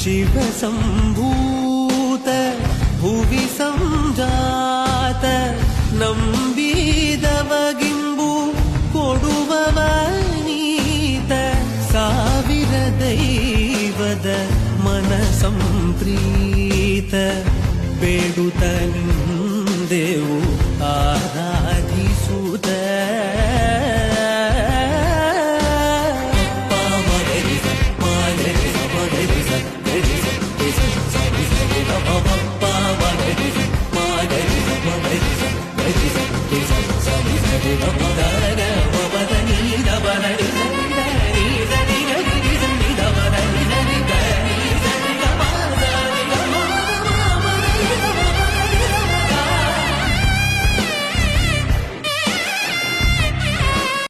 ಶಿವಸಂಭೂತ ಭುವಿ ಸಂಜಾತ ನಂಬಿದವಗಿಂಬು ಕೊಡುವವ ನೀತ ಸಾವಿರ ದೈವದ ಮನ ಸಂಪ್ರೀತ ಬೇಡುತ್ತ ನಿಂದೆವು ಆರಾಧಿಸುತ್ತ Bye.